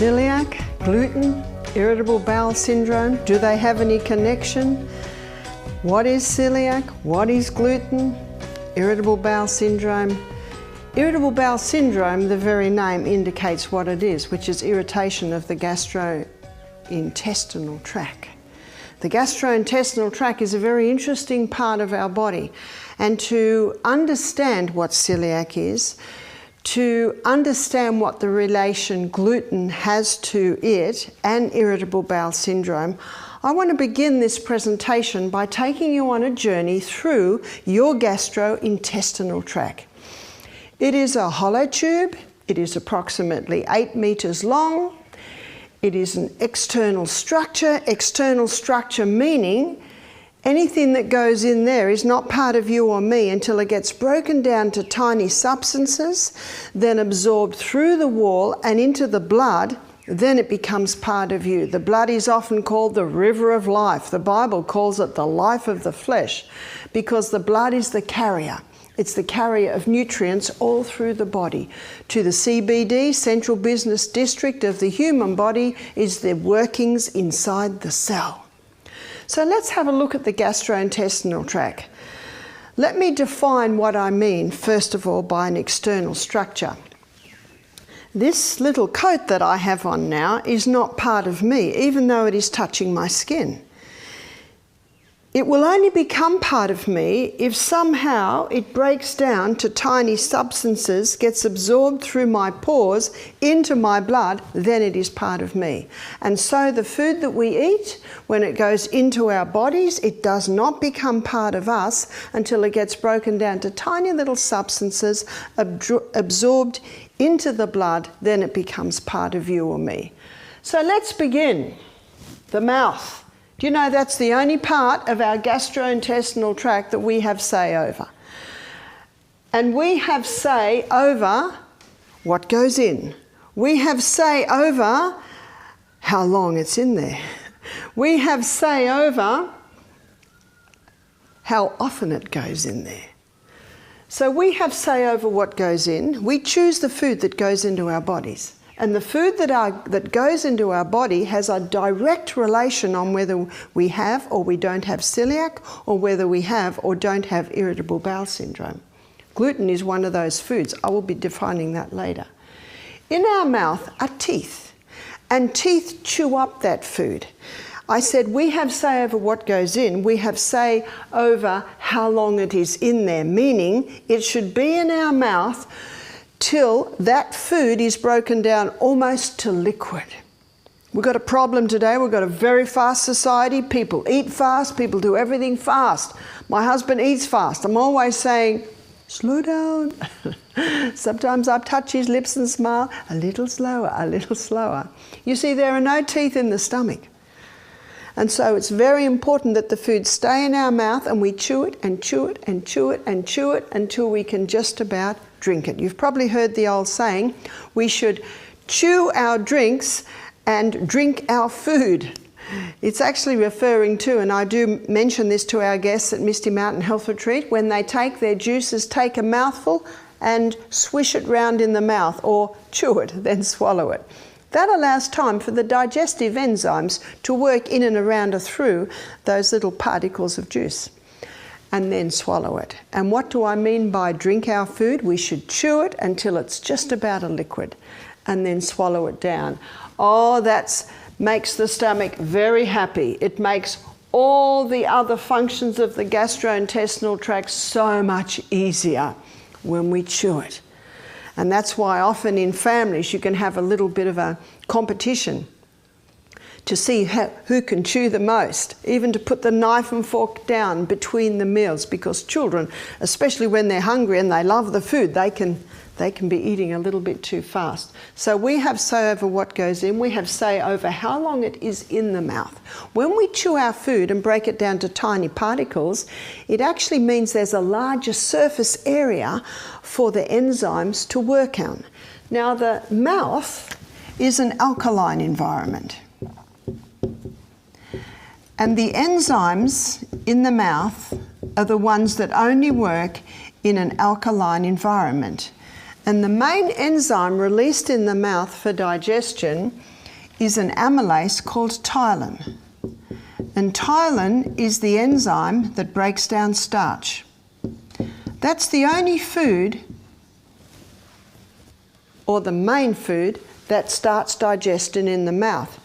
Celiac, gluten, irritable bowel syndrome, do they have any connection? What is celiac? What is gluten? Irritable bowel syndrome. Irritable bowel syndrome, the very name indicates what it is, which is irritation of the gastrointestinal tract. The gastrointestinal tract is a very interesting part of our body, and to understand what celiac is, to understand what the relation gluten has to it and irritable bowel syndrome, I want to begin this presentation by taking you on a journey through your gastrointestinal tract. It is a hollow tube. It is approximately 8 meters long. It is an external structure meaning anything that goes in there is not part of you or me until it gets broken down to tiny substances, then absorbed through the wall and into the blood, then it becomes part of you. The blood is often called the river of life. The Bible calls it the life of the flesh because the blood is the carrier. It's the carrier of nutrients all through the body. To the CBD, central business district of the human body, is the workings inside the cell. So let's have a look at the gastrointestinal tract. Let me define what I mean, first of all, by an external structure. This little coat that I have on now is not part of me, even though it is touching my skin. It will only become part of me if somehow it breaks down to tiny substances, gets absorbed through my pores into my blood, then it is part of me. And so the food that we eat, when it goes into our bodies, it does not become part of us until it gets broken down to tiny little substances, absorbed into the blood, then it becomes part of you or me. So let's begin. The mouth. Do you know that's the only part of our gastrointestinal tract that we have say over? And we have say over what goes in. We have say over how long it's in there. We have say over how often it goes in there. So we have say over what goes in. We choose the food that goes into our bodies. And the food that goes into our body has a direct relation on whether we have or we don't have celiac, or whether we have or don't have irritable bowel syndrome. Gluten is one of those foods. I will be defining that later. In our mouth are teeth, and teeth chew up that food. I said we have say over what goes in. We have say over how long it is in there, meaning it should be in our mouth till that food is broken down almost to liquid. We've got a problem today. We've got a very fast society. People eat fast. People do everything fast. My husband eats fast. I'm always saying, slow down. Sometimes I touch his lips and smile, a little slower, a little slower. You see, there are no teeth in the stomach. And so it's very important that the food stay in our mouth and we chew it and chew it and chew it and chew it until we can just about drink it. You've probably heard the old saying, we should chew our drinks and drink our food. It's actually referring to, and I do mention this to our guests at Misty Mountain Health Retreat, when they take their juices, take a mouthful and swish it round in the mouth, or chew it, then swallow it. That allows time for the digestive enzymes to work in and around or through those little particles of juice, and then swallow it. And what do I mean by drink our food? We should chew it until it's just about a liquid, and then swallow it down. Oh, that makes the stomach very happy. It makes all the other functions of the gastrointestinal tract so much easier when we chew it. And that's why often in families you can have a little bit of a competition to see who can chew the most, even to put the knife and fork down between the meals, because children, especially when they're hungry and they love the food, they can be eating a little bit too fast. So we have say over what goes in. We have say over how long it is in the mouth. When we chew our food and break it down to tiny particles, it actually means there's a larger surface area for the enzymes to work on. Now, the mouth is an alkaline environment. And the enzymes in the mouth are the ones that only work in an alkaline environment. And the main enzyme released in the mouth for digestion is an amylase called ptyalin. And ptyalin is the enzyme that breaks down starch. That's the only food, or the main food, that starts digestion in the mouth.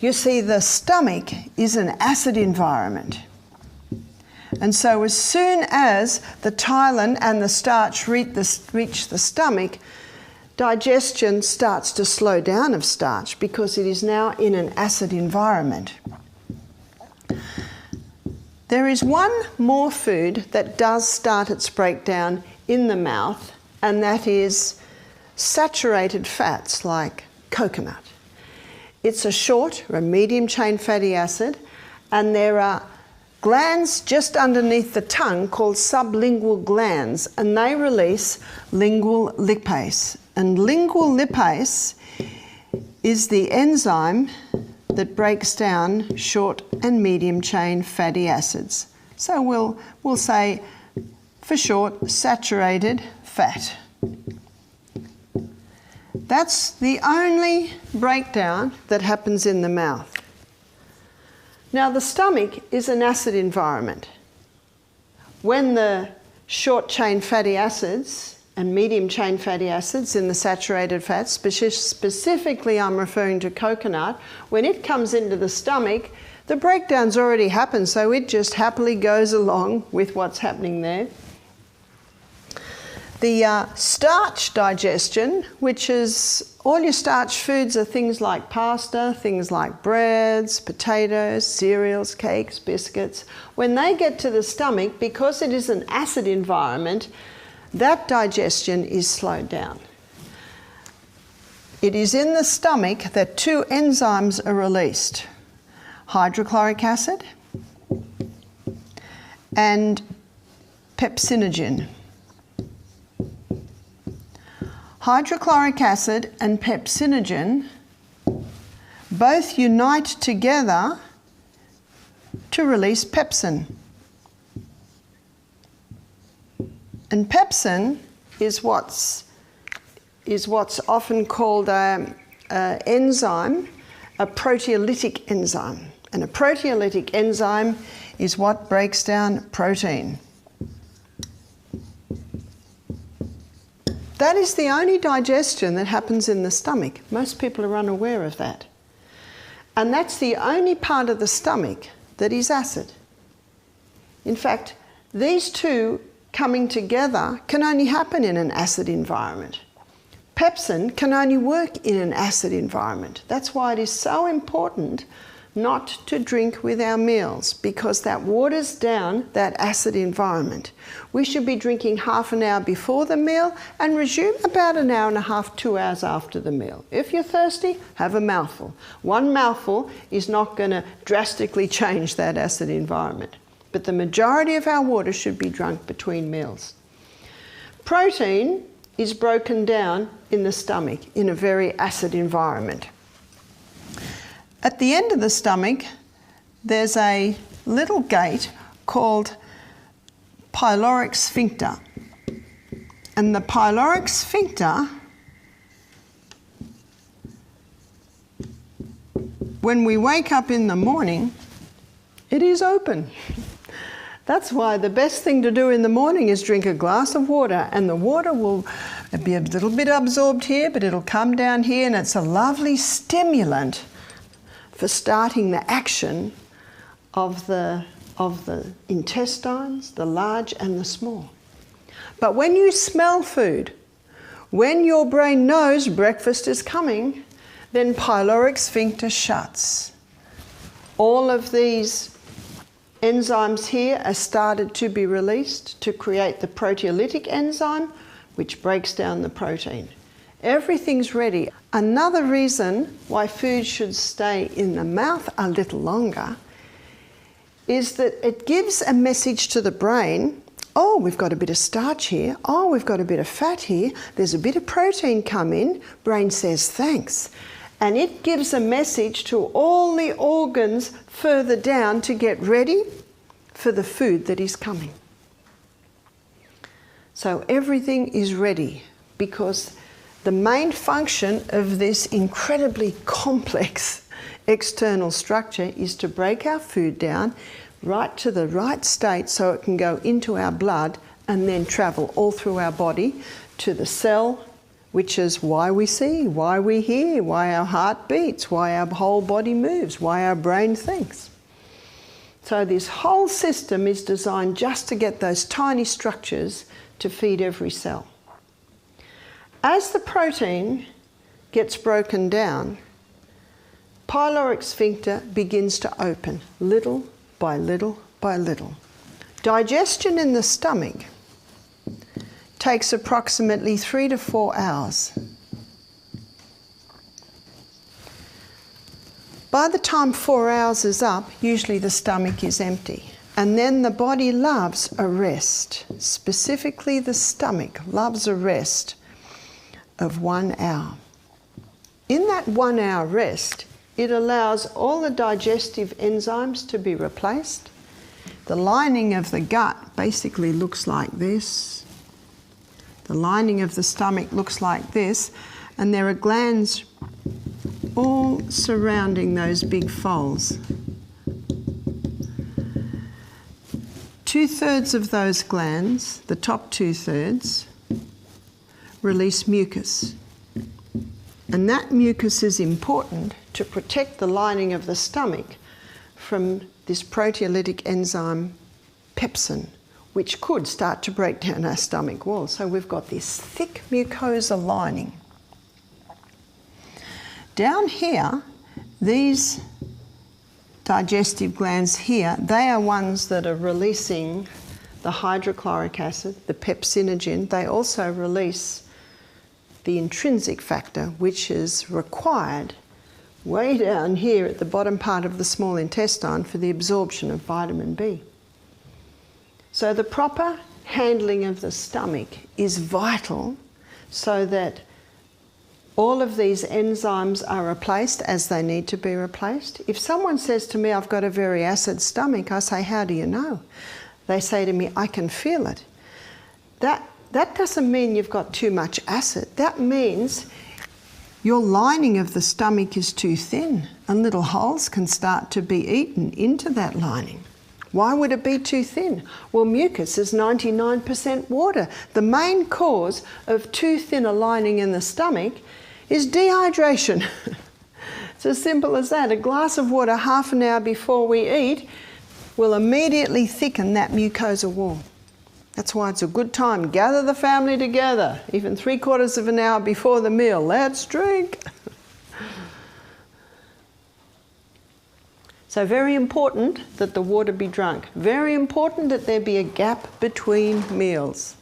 You see, the stomach is an acid environment. And so as soon as the ptyalin and the starch reach the stomach, digestion starts to slow down of starch because it is now in an acid environment. There is one more food that does start its breakdown in the mouth, and that is saturated fats like coconut. It's a short or a medium chain fatty acid, and there are glands just underneath the tongue called sublingual glands, and they release lingual lipase. And lingual lipase is the enzyme that breaks down short and medium chain fatty acids. So we'll say, for short, saturated fat. That's the only breakdown that happens in the mouth. Now, the stomach is an acid environment. When the short chain fatty acids and medium chain fatty acids in the saturated fats, specifically I'm referring to coconut, when it comes into the stomach, the breakdown's already happened, so it just happily goes along with what's happening there. The starch digestion, which is all your starch foods, are things like pasta, things like breads, potatoes, cereals, cakes, biscuits. When they get to the stomach, because it is an acid environment, that digestion is slowed down. It is in the stomach that two enzymes are released: hydrochloric acid and pepsinogen. Hydrochloric acid and pepsinogen both unite together to release pepsin. And pepsin is what's often called an enzyme, a proteolytic enzyme. And a proteolytic enzyme is what breaks down protein. That is the only digestion that happens in the stomach. Most people are unaware of that. And that's the only part of the stomach that is acid. In fact, these two coming together can only happen in an acid environment. Pepsin can only work in an acid environment. That's why it is so important not to drink with our meals, because that waters down that acid environment. We should be drinking half an hour before the meal and resume about an hour and a half, 2 hours after the meal. If you're thirsty, have a mouthful. One mouthful is not going to drastically change that acid environment, but the majority of our water should be drunk between meals. Protein is broken down in the stomach in a very acid environment. At the end of the stomach, there's a little gate called pyloric sphincter. And the pyloric sphincter, when we wake up in the morning, it is open. That's why the best thing to do in the morning is drink a glass of water, and the water will be a little bit absorbed here, but it'll come down here, and it's a lovely stimulant for starting the action of the intestines, the large and the small. But when you smell food, when your brain knows breakfast is coming, then pyloric sphincter shuts. All of these enzymes here are started to be released to create the proteolytic enzyme, which breaks down the protein. Everything's ready. Another reason why food should stay in the mouth a little longer is that it gives a message to the brain: oh, we've got a bit of starch here, oh, we've got a bit of fat here, there's a bit of protein come in. Brain says thanks. And it gives a message to all the organs further down to get ready for the food that is coming. So everything is ready because The main function of this incredibly complex external structure is to break our food down right to the right state so it can go into our blood and then travel all through our body to the cell, which is why we see, why we hear, why our heart beats, why our whole body moves, why our brain thinks. So this whole system is designed just to get those tiny structures to feed every cell. As the protein gets broken down, pyloric sphincter begins to open little by little by little. Digestion in the stomach takes approximately 3 to 4 hours. By the time 4 hours is up, usually the stomach is empty. And then the body loves a rest. Specifically, the stomach loves a rest of 1 hour. In that 1 hour rest, it allows all the digestive enzymes to be replaced. The lining of the gut basically looks like this. The lining of the stomach looks like this, and there are glands all surrounding those big folds. 2/3 of those glands, the top 2/3, release mucus. And that mucus is important to protect the lining of the stomach from this proteolytic enzyme pepsin, which could start to break down our stomach wall. So we've got this thick mucosa lining. Down here, these digestive glands here, they are ones that are releasing the hydrochloric acid, the pepsinogen. They also release the intrinsic factor, which is required way down here at the bottom part of the small intestine for the absorption of vitamin B. So the proper handling of the stomach is vital so that all of these enzymes are replaced as they need to be replaced. If someone says to me, I've got a very acid stomach, I say, how do you know? They say to me, I can feel it. That doesn't mean you've got too much acid. That means your lining of the stomach is too thin and little holes can start to be eaten into that lining. Why would it be too thin? Well, mucus is 99% water. The main cause of too thin a lining in the stomach is dehydration. It's as simple as that. A glass of water half an hour before we eat will immediately thicken that mucosa wall. That's why it's a good time. Gather the family together, even 3/4 of an hour before the meal. Let's drink. So very important that the water be drunk. Very important that there be a gap between meals.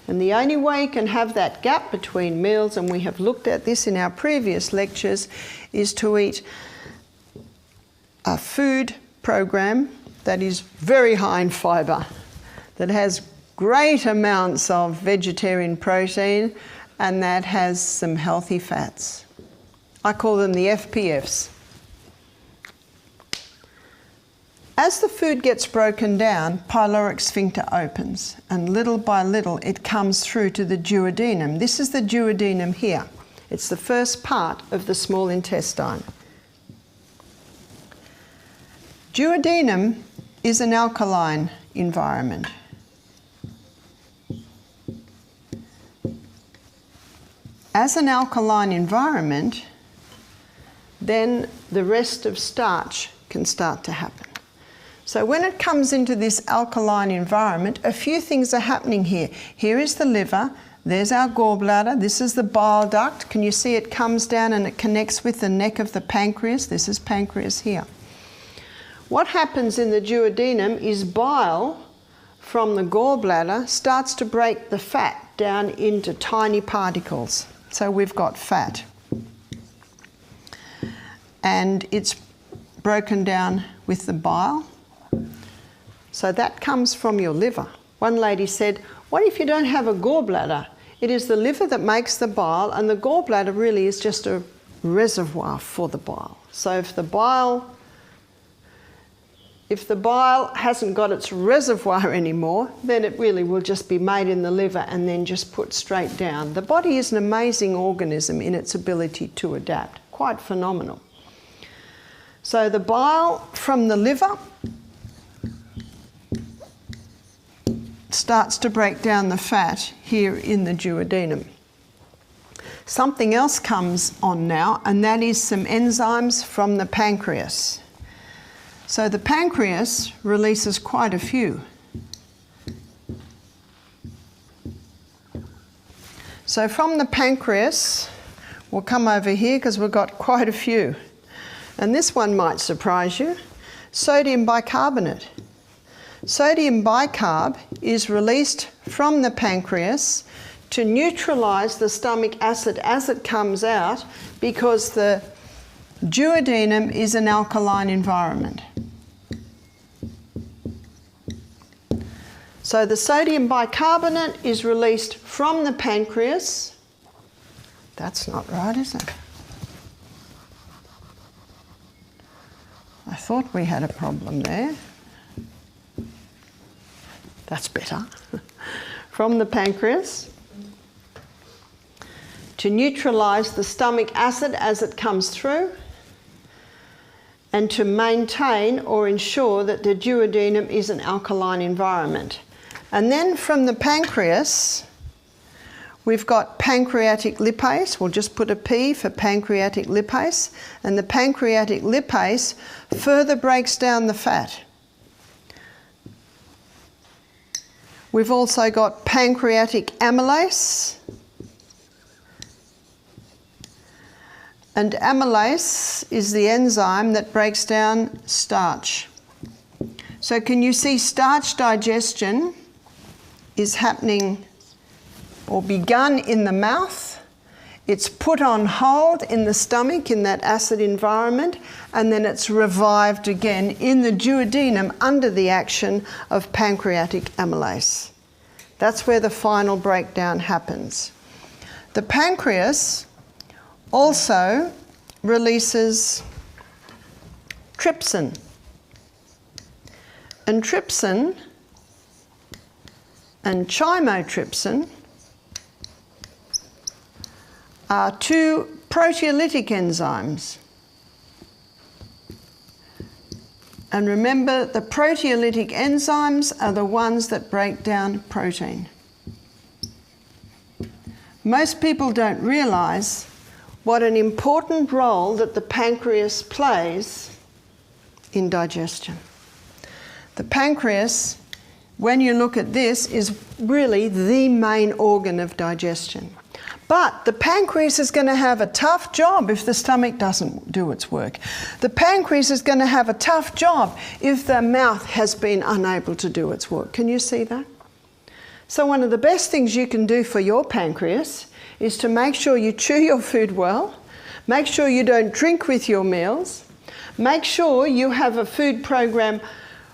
And the only way you can have that gap between meals, and we have looked at this in our previous lectures, is to eat a food program that is very high in fibre, that has great amounts of vegetarian protein, and that has some healthy fats. I call them the FPFs. As the food gets broken down, pyloric sphincter opens, and little by little it comes through to the duodenum. This is the duodenum here. It's the first part of the small intestine. Duodenum is an alkaline environment. As an alkaline environment, then the rest of starch can start to happen. So when it comes into this alkaline environment, a few things are happening here. Here is the liver, there's our gallbladder, this is the bile duct. Can you see it comes down and it connects with the neck of the pancreas? This is pancreas here. What happens in the duodenum is bile from the gallbladder starts to break the fat down into tiny particles. So we've got fat. And it's broken down with the bile. So that comes from your liver. One lady said, what if you don't have a gallbladder? It is the liver that makes the bile, and the gallbladder really is just a reservoir for the bile. So if the bile If the bile hasn't got its reservoir anymore, then it really will just be made in the liver and then just put straight down. The body is an amazing organism in its ability to adapt. Quite phenomenal. So the bile from the liver starts to break down the fat here in the duodenum. Something else comes on now, and that is some enzymes from the pancreas. So the pancreas releases quite a few. So from the pancreas, we'll come over here because we've got quite a few. And this one might surprise you. Sodium bicarbonate. Sodium bicarb is released from the pancreas to neutralise the stomach acid as it comes out, because the duodenum is an alkaline environment. So the sodium bicarbonate is released from the pancreas. That's not right, is it? I thought we had a problem there. That's better. From the pancreas to neutralise the stomach acid as it comes through, and to maintain or ensure that the duodenum is an alkaline environment. And then from the pancreas, we've got pancreatic lipase. We'll just put a P for pancreatic lipase. And the pancreatic lipase further breaks down the fat. We've also got pancreatic amylase. And amylase is the enzyme that breaks down starch. So can you see starch digestion is happening or begun in the mouth. It's put on hold in the stomach in that acid environment, and then it's revived again in the duodenum under the action of pancreatic amylase. That's where the final breakdown happens. The pancreas also releases trypsin. And trypsin and chymotrypsin are two proteolytic enzymes. And remember, the proteolytic enzymes are the ones that break down protein. Most people don't realise what an important role that the pancreas plays in digestion. The pancreas, when you look at this, is really the main organ of digestion. But the pancreas is going to have a tough job if the stomach doesn't do its work. The pancreas is going to have a tough job if the mouth has been unable to do its work. Can you see that? So one of the best things you can do for your pancreas is to make sure you chew your food well, make sure you don't drink with your meals, make sure you have a food program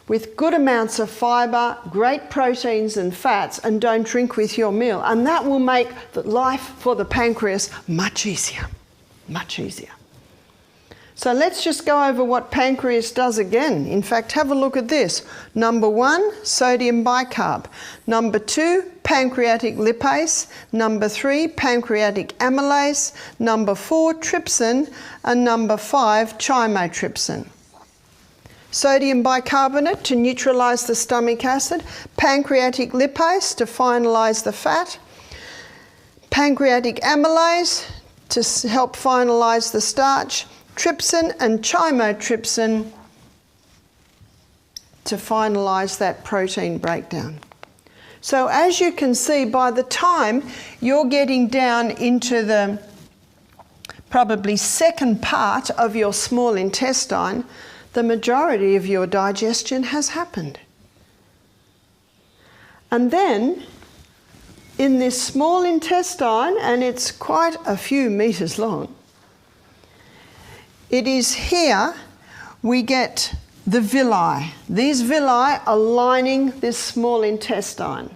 with good amounts of fibre, great proteins and fats, and don't drink with your meal. And that will make the life for the pancreas much easier, much easier. So let's just go over what pancreas does again. In fact, have a look at this. Number 1, sodium bicarb. Number 2, pancreatic lipase. Number 3, pancreatic amylase. Number 4, trypsin. And number 5, chymotrypsin. Sodium bicarbonate to neutralise the stomach acid, pancreatic lipase to finalise the fat, pancreatic amylase to help finalise the starch, trypsin and chymotrypsin to finalise that protein breakdown. So as you can see, by the time you're getting down into the probably second part of your small intestine, the majority of your digestion has happened. And then in this small intestine, and it's quite a few metres long, it is here we get the villi. These villi are lining this small intestine.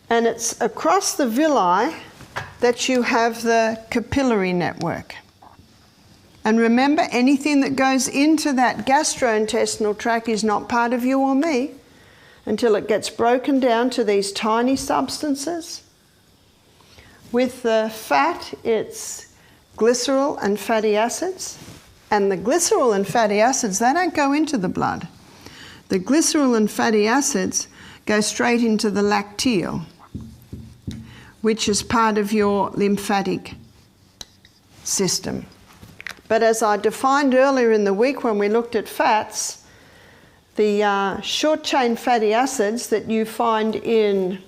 And it's across the villi that you have the capillary network. And remember, anything that goes into that gastrointestinal tract is not part of you or me until it gets broken down to these tiny substances. With the fat, it's glycerol and fatty acids. And the glycerol and fatty acids, they don't go into the blood. The glycerol and fatty acids go straight into the lacteal, which is part of your lymphatic system. But as I defined earlier in the week when we looked at fats, the short-chain fatty acids that you find in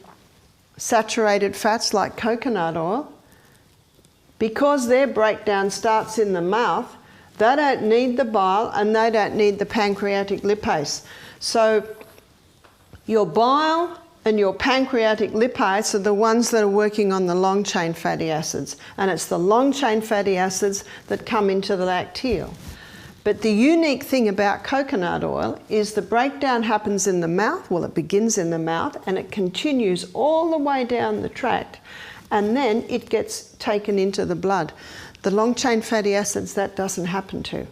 saturated fats like coconut oil, because their breakdown starts in the mouth, they don't need the bile and they don't need the pancreatic lipase. So your bile and your pancreatic lipase are the ones that are working on the long-chain fatty acids. And it's the long-chain fatty acids that come into the lacteal. But the unique thing about coconut oil is the breakdown happens in the mouth. Well, it begins in the mouth and it continues all the way down the tract. And then it gets taken into the blood. The long-chain fatty acids, that doesn't happen to.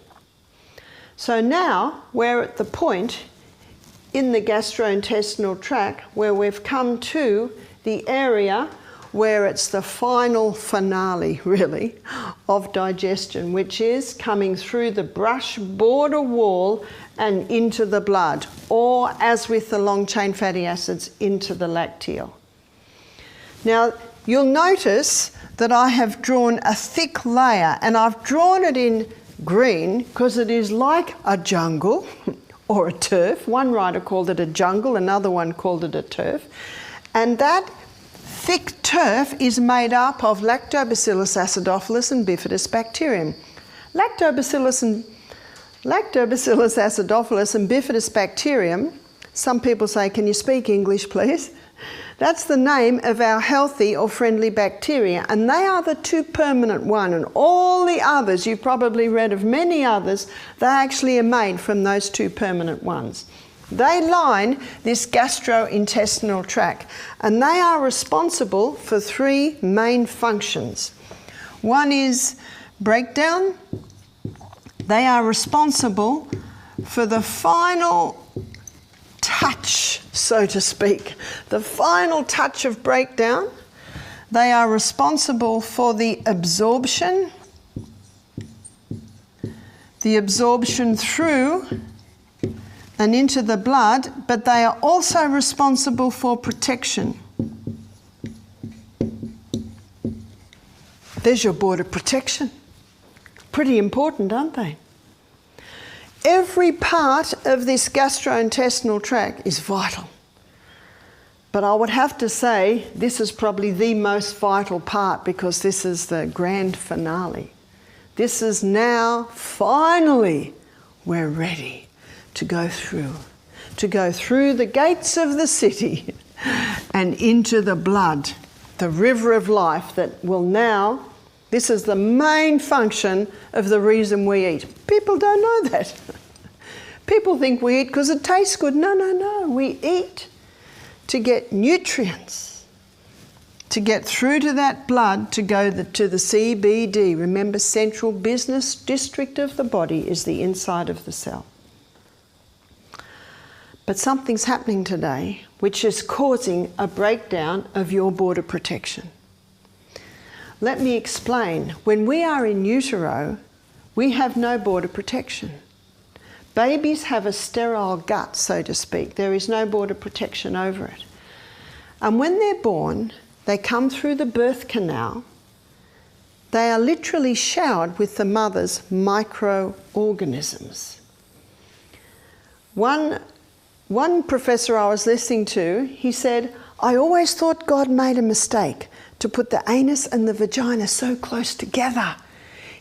So now we're at the point in the gastrointestinal tract where we've come to the area where it's the final finale, really, of digestion, which is coming through the brush border wall and into the blood, or as with the long-chain fatty acids, into the lacteal. Now, you'll notice that I have drawn a thick layer, and I've drawn it in green because it is like a jungle or a turf. One writer called it a jungle, another one called it a turf. And that thick turf is made up of Lactobacillus acidophilus and Bifidus bacterium. Lactobacillus acidophilus and Bifidus bacterium, some people say, can you speak English please? That's the name of our healthy or friendly bacteria, and they are the two permanent one, and all the others, you've probably read of many others, they actually are made from those two permanent ones. They line this gastrointestinal tract, and they are responsible for three main functions. One is breakdown. They are responsible for the final touch, so to speak, the final touch of breakdown. They are responsible for the absorption through and into the blood, but they are also responsible for protection. There's your border protection. Pretty important, aren't they? Every part of this gastrointestinal tract is vital. But I would have to say this is probably the most vital part because this is the grand finale. This is now, finally, we're ready to go through the gates of the city and into the blood, the river of life that will now, this is the main function of the reason we eat. People don't know that. People think we eat because it tastes good. No, no, no. We eat to get nutrients, to get through to that blood, to go to the CBD. Remember, central business district of the body is the inside of the cell. But something's happening today which is causing a breakdown of your border protection. Let me explain. When we are in utero, we have no border protection. Babies have a sterile gut, so to speak. There is no border protection over it. And when they're born, they come through the birth canal. They are literally showered with the mother's microorganisms. One professor I was listening to, he said, I always thought God made a mistake to put the anus and the vagina so close together.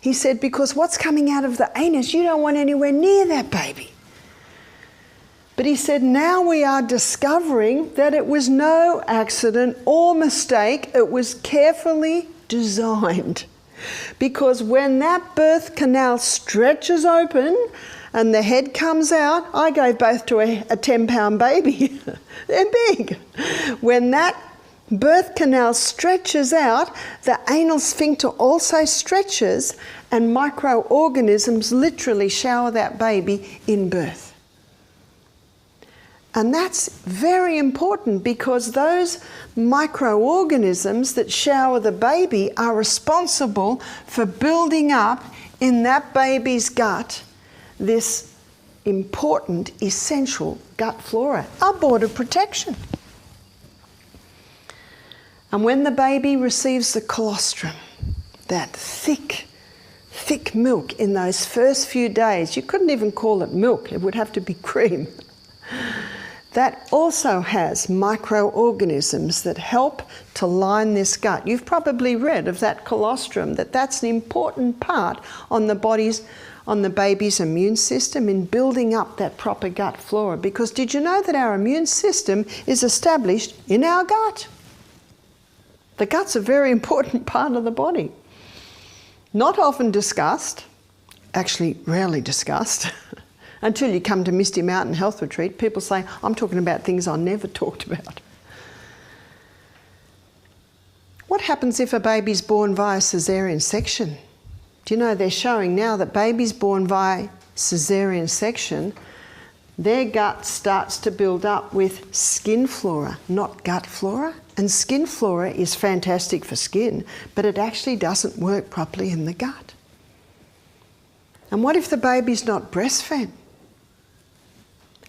He said, because what's coming out of the anus, you don't want anywhere near that baby. But he said, now we are discovering that it was no accident or mistake. It was carefully designed. Because when that birth canal stretches open and the head comes out, I gave birth to a 10-pound baby. They're big. When that birth canal stretches out, the anal sphincter also stretches, and microorganisms literally shower that baby in birth. And that's very important because those microorganisms that shower the baby are responsible for building up in that baby's gut this important, essential gut flora, our board of protection. And when the baby receives the colostrum, that thick milk in those first few days, you couldn't even call it milk, it would have to be cream. That also has microorganisms that help to line this gut. You've probably read of that colostrum, that's an important part on the baby's immune system in building up that proper gut flora. Because did you know that our immune system is established in our gut? The gut's a very important part of the body. Not often discussed, actually rarely discussed. Until you come to Misty Mountain Health Retreat, people say, I'm talking about things I never talked about. What happens if a baby's born via caesarean section? Do you know they're showing now that babies born via caesarean section, their gut starts to build up with skin flora, not gut flora. And skin flora is fantastic for skin, but it actually doesn't work properly in the gut. And what if the baby's not breastfed?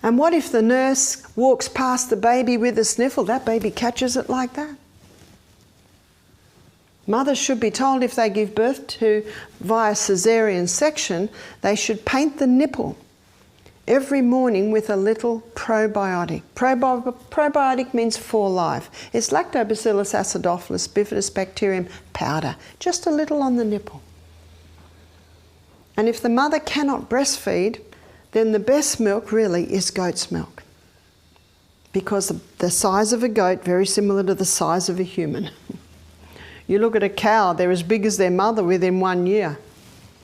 And what if the nurse walks past the baby with a sniffle? That baby catches it like that. Mothers should be told if they give birth to via caesarean section, they should paint the nipple every morning with a little probiotic. Probiotic means for life. It's Lactobacillus acidophilus bifidobacterium powder, just a little on the nipple. And if the mother cannot breastfeed, then the best milk really is goat's milk. Because the size of a goat, very similar to the size of a human. You look at a cow, they're as big as their mother within 1 year.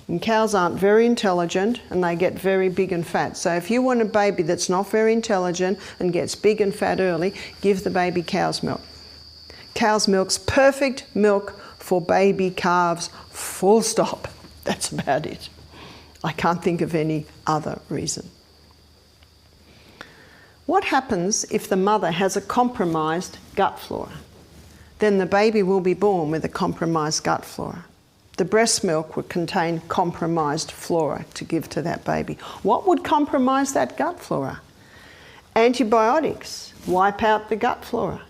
And cows aren't very intelligent and they get very big and fat. So if you want a baby that's not very intelligent and gets big and fat early, give the baby cow's milk. Cow's milk's perfect milk for baby calves, full stop. That's about it. I can't think of any other reason. What happens if the mother has a compromised gut flora? Then the baby will be born with a compromised gut flora. The breast milk would contain compromised flora to give to that baby. What would compromise that gut flora? Antibiotics wipe out the gut flora.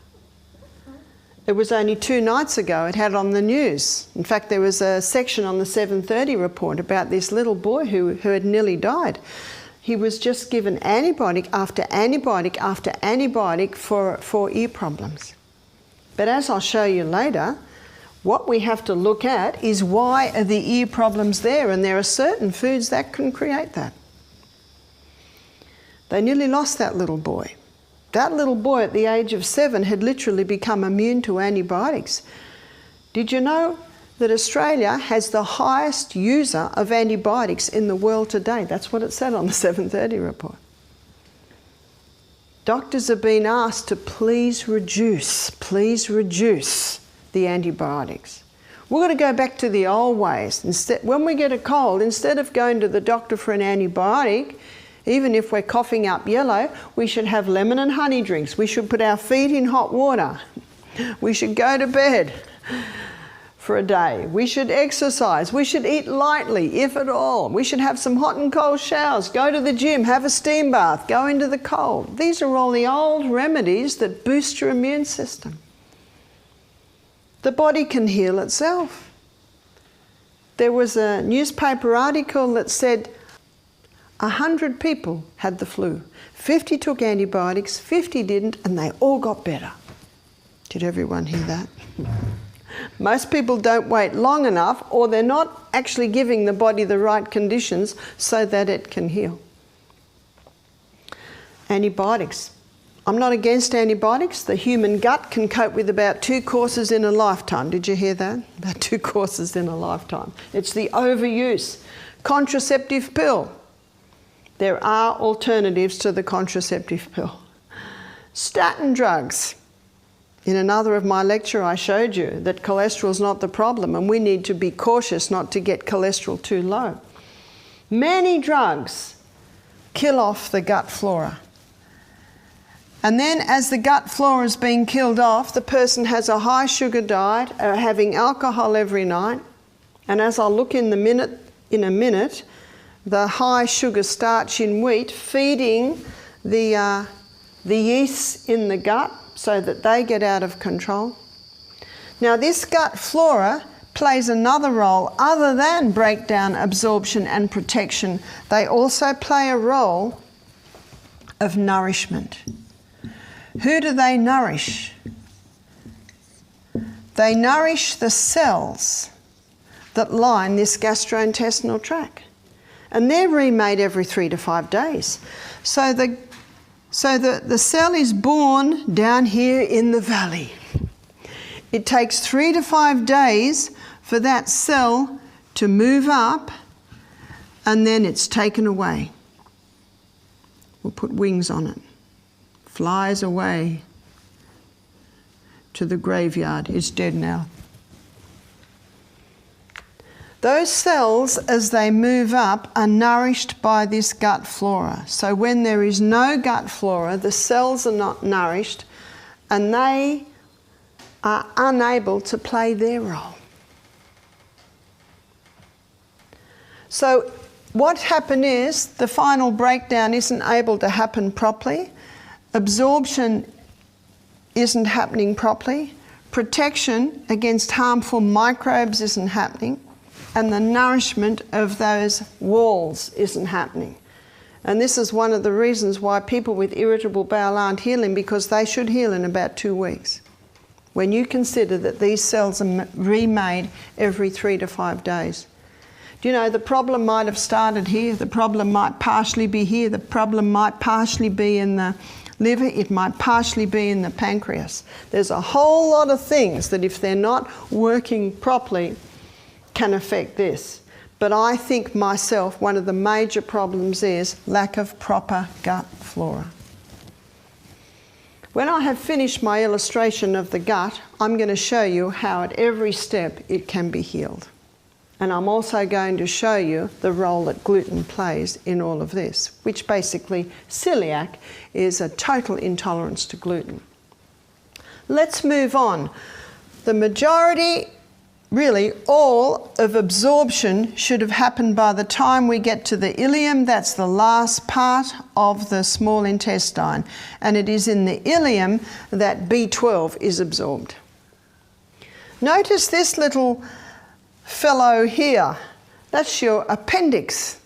It was only 2 nights ago, it had on the news. In fact, there was a section on the 7:30 report about this little boy who had nearly died. He was just given antibiotic after antibiotic after antibiotic for ear problems. But as I'll show you later, what we have to look at is why are the ear problems there, and there are certain foods that can create that. They nearly lost that little boy. That little boy at the age of 7 had literally become immune to antibiotics. Did you know that Australia has the highest user of antibiotics in the world today? That's what it said on the 7:30 report. Doctors have been asked to please reduce the antibiotics. We're going to go back to the old ways. Instead, when we get a cold, instead of going to the doctor for an antibiotic, even if we're coughing up yellow, we should have lemon and honey drinks. We should put our feet in hot water. We should go to bed for a day. We should exercise. We should eat lightly, if at all. We should have some hot and cold showers, go to the gym, have a steam bath, go into the cold. These are all the old remedies that boost your immune system. The body can heal itself. There was a newspaper article that said 100 people had the flu. 50 took antibiotics, 50 didn't, and they all got better. Did everyone hear that? Most people don't wait long enough, or they're not actually giving the body the right conditions so that it can heal. Antibiotics. I'm not against antibiotics. The human gut can cope with about 2 courses in a lifetime. Did you hear that? About 2 courses in a lifetime. It's the overuse. Contraceptive pill. There are alternatives to the contraceptive pill. Statin drugs. In another of my lecture I showed you that cholesterol is not the problem and we need to be cautious not to get cholesterol too low. Many drugs kill off the gut flora. And then as the gut flora is being killed off, the person has a high sugar diet, having alcohol every night. And as I'll look in a minute, the high sugar starch in wheat feeding the yeasts in the gut so that they get out of control. Now this gut flora plays another role other than breakdown, absorption and protection. They also play a role of nourishment. Who do they nourish? They nourish the cells that line this gastrointestinal tract. And they're remade every 3 to 5 days. So the cell is born down here in the valley. It takes 3 to 5 days for that cell to move up, and then it's taken away. We'll put wings on it. Flies away to the graveyard. It's dead now. Those cells, as they move up, are nourished by this gut flora. So when there is no gut flora, the cells are not nourished and they are unable to play their role. So what happened is the final breakdown isn't able to happen properly. Absorption isn't happening properly. Protection against harmful microbes isn't happening. And the nourishment of those walls isn't happening. And this is one of the reasons why people with irritable bowel aren't healing, because they should heal in about 2 weeks. When you consider that these cells are remade every 3 to 5 days. Do you know, the problem might have started here, the problem might partially be here, the problem might partially be in the liver, it might partially be in the pancreas. There's a whole lot of things that if they're not working properly can affect this. But I think myself one of the major problems is lack of proper gut flora. When I have finished my illustration of the gut, I'm going to show you how at every step it can be healed. And I'm also going to show you the role that gluten plays in all of this, which basically celiac is a total intolerance to gluten. Let's move on. The majority, really all of absorption should have happened by the time we get to the ileum. That's the last part of the small intestine. And it is in the ileum that B12 is absorbed. Notice this little fellow here. That's your appendix.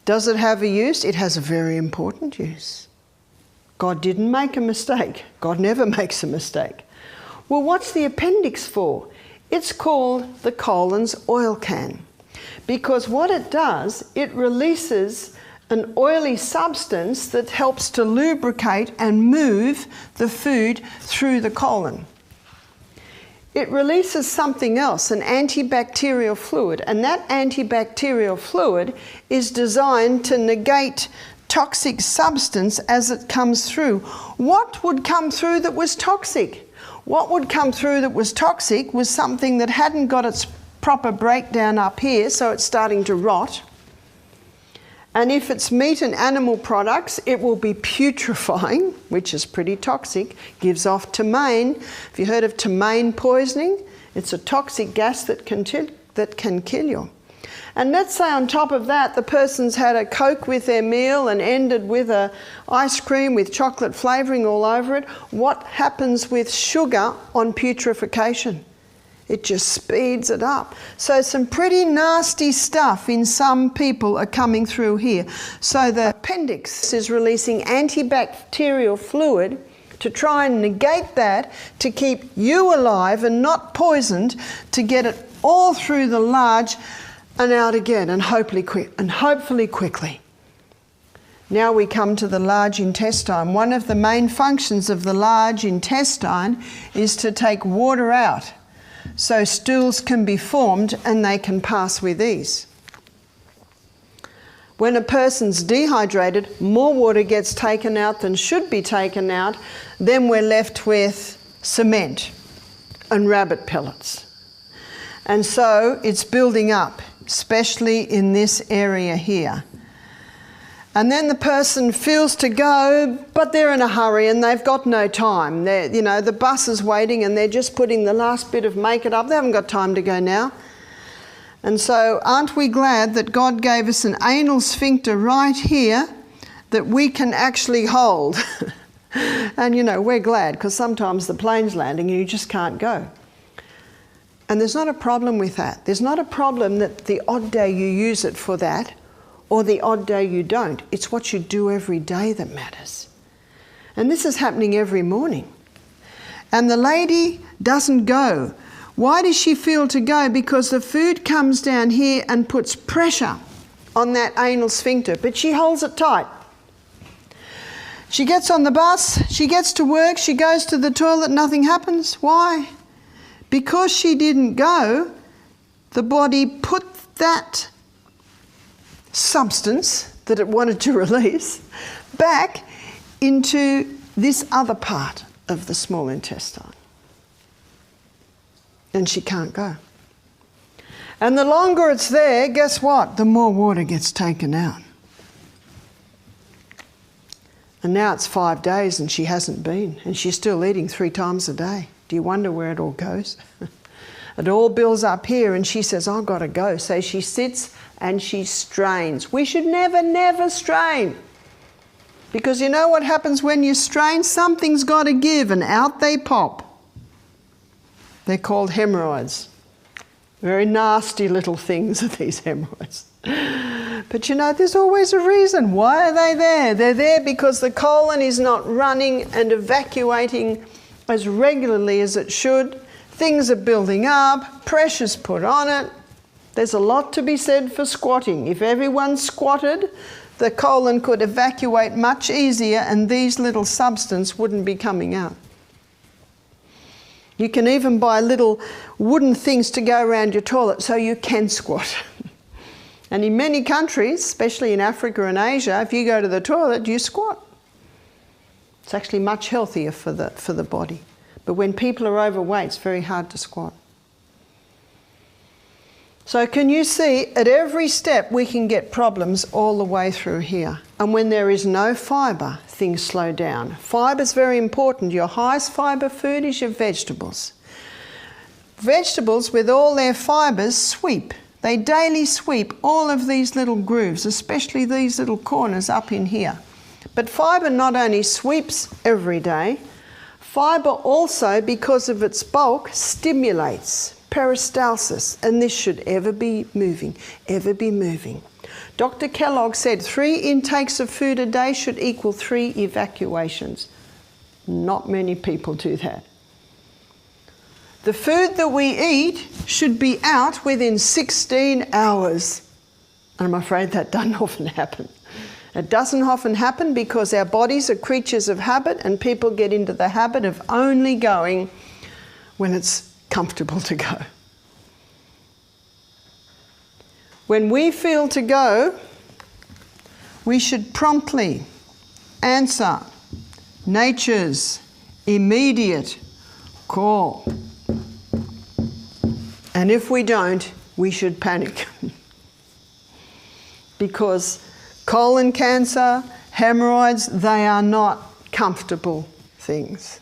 Does it have a use? It has a very important use. God didn't make a mistake. God never makes a mistake. Well, what's the appendix for? It's called the colon's oil can, because what it does, it releases an oily substance that helps to lubricate and move the food through the colon. It releases something else, an antibacterial fluid, and that antibacterial fluid is designed to negate toxic substance as it comes through. What would come through that was toxic? What would come through that was toxic was something that hadn't got its proper breakdown up here, so it's starting to rot. And if it's meat and animal products, it will be putrefying, which is pretty toxic, gives off ptomaine. Have you heard of ptomaine poisoning? It's a toxic gas that can kill you. And let's say on top of that, the person's had a Coke with their meal and ended with an ice cream with chocolate flavouring all over it. What happens with sugar on putrefaction? It just speeds it up. So some pretty nasty stuff in some people are coming through here. So the appendix is releasing antibacterial fluid to try and negate that, to keep you alive and not poisoned, to get it all through the large and out again, and hopefully quickly. Now we come to the large intestine. One of the main functions of the large intestine is to take water out, so stools can be formed and they can pass with ease. When a person's dehydrated, more water gets taken out than should be taken out, then we're left with cement and rabbit pellets. And so it's building up, especially in this area here. And then the person feels to go, but they're in a hurry and they've got no time. The bus is waiting and they're just putting the last bit of make-it up. They haven't got time to go now. And so aren't we glad that God gave us an anal sphincter right here that we can actually hold? And we're glad, because sometimes the plane's landing and you just can't go. And there's not a problem with that. There's not a problem that the odd day you use it for that or the odd day you don't. It's what you do every day that matters. And this is happening every morning. And the lady doesn't go. Why does she feel to go? Because the food comes down here and puts pressure on that anal sphincter, but she holds it tight. She gets on the bus, she gets to work, she goes to the toilet, nothing happens. Why? Because she didn't go, the body put that substance that it wanted to release back into this other part of the small intestine. And she can't go. And the longer it's there, guess what? The more water gets taken out. And now it's 5 days and she hasn't been, and she's still eating 3 times a day. Do you wonder where it all goes? It all builds up here and she says, I've got to go. So she sits and she strains. We should never strain. Because you know what happens when you strain? Something's got to give and out they pop. They're called hemorrhoids. Very nasty little things are these hemorrhoids. But there's always a reason. Why are they there? They're there because the colon is not running and evacuating as regularly as it should. Things are building up, pressure's put on it. There's a lot to be said for squatting. If everyone squatted, the colon could evacuate much easier and these little substances wouldn't be coming out. You can even buy little wooden things to go around your toilet so you can squat. And in many countries, especially in Africa and Asia, if you go to the toilet, you squat. It's actually much healthier for the body. But when people are overweight, it's very hard to squat. So can you see, at every step we can get problems all the way through here. And when there is no fibre, things slow down. Fibre is very important. Your highest fibre food is your vegetables. Vegetables with all their fibres sweep. They daily sweep all of these little grooves, especially these little corners up in here. But fibre not only sweeps every day, fibre also, because of its bulk, stimulates peristalsis, and this should ever be moving, ever be moving. Dr. Kellogg said 3 intakes of food a day should equal 3 evacuations. Not many people do that. The food that we eat should be out within 16 hours. And I'm afraid that doesn't often happen. It doesn't often happen because our bodies are creatures of habit and people get into the habit of only going when it's comfortable to go. When we feel to go, we should promptly answer nature's immediate call. And if we don't, we should panic. Because colon cancer, hemorrhoids, they are not comfortable things.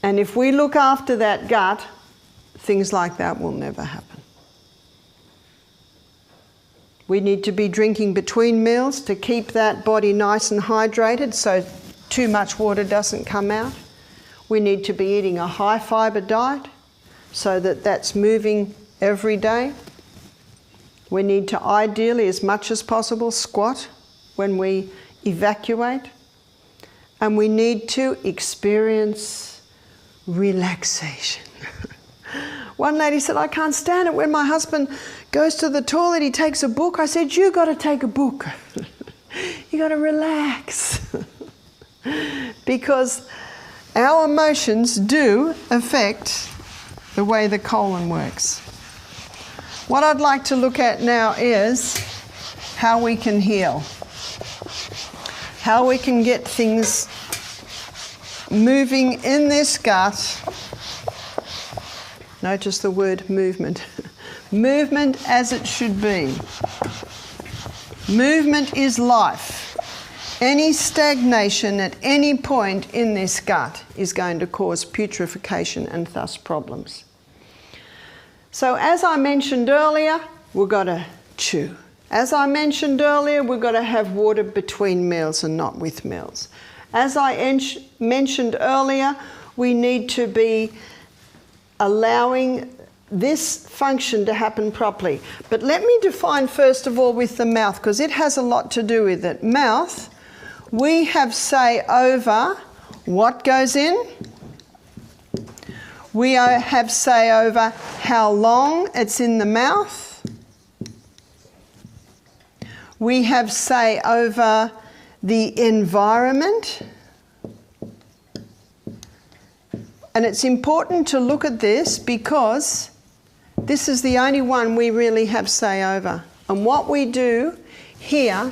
And if we look after that gut, things like that will never happen. We need to be drinking between meals to keep that body nice and hydrated so too much water doesn't come out. We need to be eating a high fibre diet so that that's moving every day. We need to ideally, as much as possible, squat when we evacuate. And we need to experience relaxation. One lady said, I can't stand it when my husband goes to the toilet, he takes a book. I said, you got to take a book. You got to relax. Because our emotions do affect the way the colon works. What I'd like to look at now is how we can heal. How we can get things moving in this gut. Notice the word movement. Movement as it should be. Movement is life. Any stagnation at any point in this gut is going to cause putrefaction and thus problems. So as I mentioned earlier, we've got to chew. As I mentioned earlier, we've got to have water between meals and not with meals. As I mentioned earlier, we need to be allowing this function to happen properly. But let me define first of all with the mouth, because it has a lot to do with it. Mouth, we have say over what goes in. We have say over how long it's in the mouth. We have say over the environment. And it's important to look at this because this is the only one we really have say over. And what we do here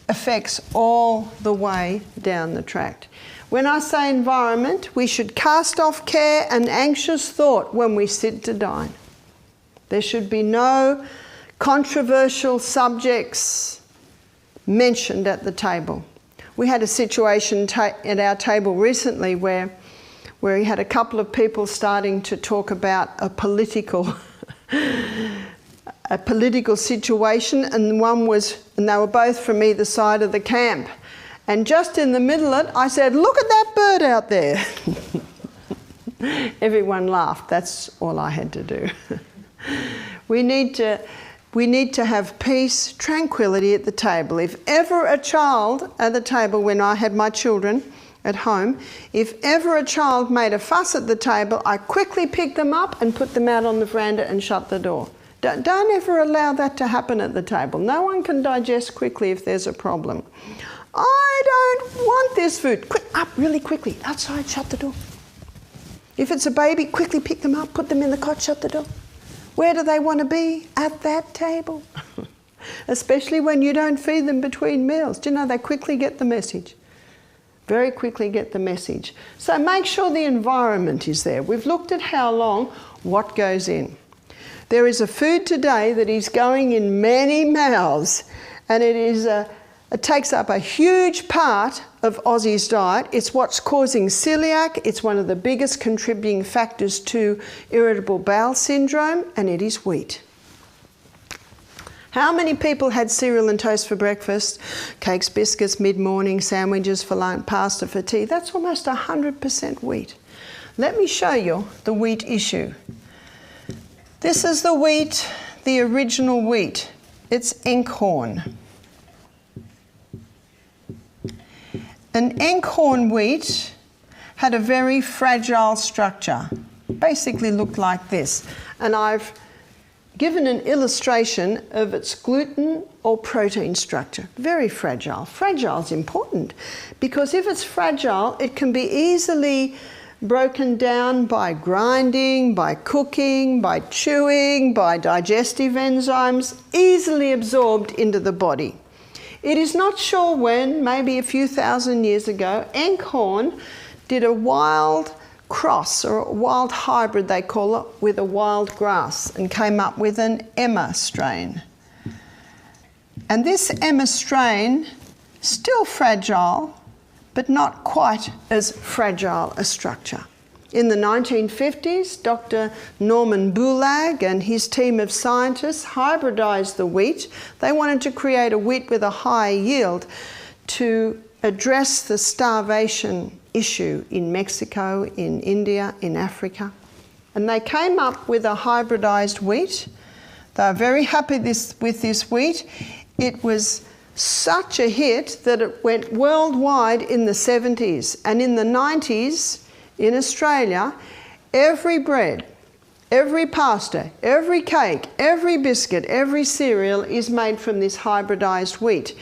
affects all the way down the tract. When I say environment, we should cast off care and anxious thought when we sit to dine. There should be no controversial subjects mentioned at the table. We had a situation at our table recently where we had a couple of people starting to talk about a political situation, and they were both from either side of the camp. And just in the middle of it, I said, "Look at that bird out there." Everyone laughed. That's all I had to do. We need to have peace, tranquility at the table. If ever a child at the table, when I had my children at home, if ever a child made a fuss at the table, I quickly picked them up and put them out on the veranda and shut the door. Don't ever allow that to happen at the table. No one can digest quickly if there's a problem. I don't want this food. Quick, up really quickly. Outside, shut the door. If it's a baby, quickly pick them up, put them in the cot, shut the door. Where do they want to be? At that table. Especially when you don't feed them between meals. Do you know, they quickly get the message. Very quickly get the message. So make sure the environment is there. We've looked at how long, what goes in. There is a food today that is going in many mouths, and it takes up a huge part of Aussie's diet. It's what's causing celiac. It's one of the biggest contributing factors to irritable bowel syndrome, and it is wheat. How many people had cereal and toast for breakfast, cakes, biscuits, mid-morning, sandwiches for lunch, pasta for tea? That's almost 100% wheat. Let me show you the wheat issue. This is the wheat, the original wheat. It's Enkhorn. An Enkhorn wheat had a very fragile structure, basically looked like this. And I've given an illustration of its gluten or protein structure. Very fragile. Fragile is important because if it's fragile, it can be easily broken down by grinding, by cooking, by chewing, by digestive enzymes, easily absorbed into the body. It is not sure when, maybe a few thousand years ago, Enkhorn did a wild cross, or a wild hybrid they call it, with a wild grass and came up with an Emma strain. And this Emma strain, still fragile, but not quite as fragile a structure. In the 1950s, Dr. Norman Bulag and his team of scientists hybridized the wheat. They wanted to create a wheat with a high yield to address the starvation issue in Mexico, in India, in Africa. And they came up with a hybridized wheat. They were very happy with this wheat. It was such a hit that it went worldwide in the 70s. And in the 90s, in Australia, every bread, every pasta, every cake, every biscuit, every cereal is made from this hybridized wheat.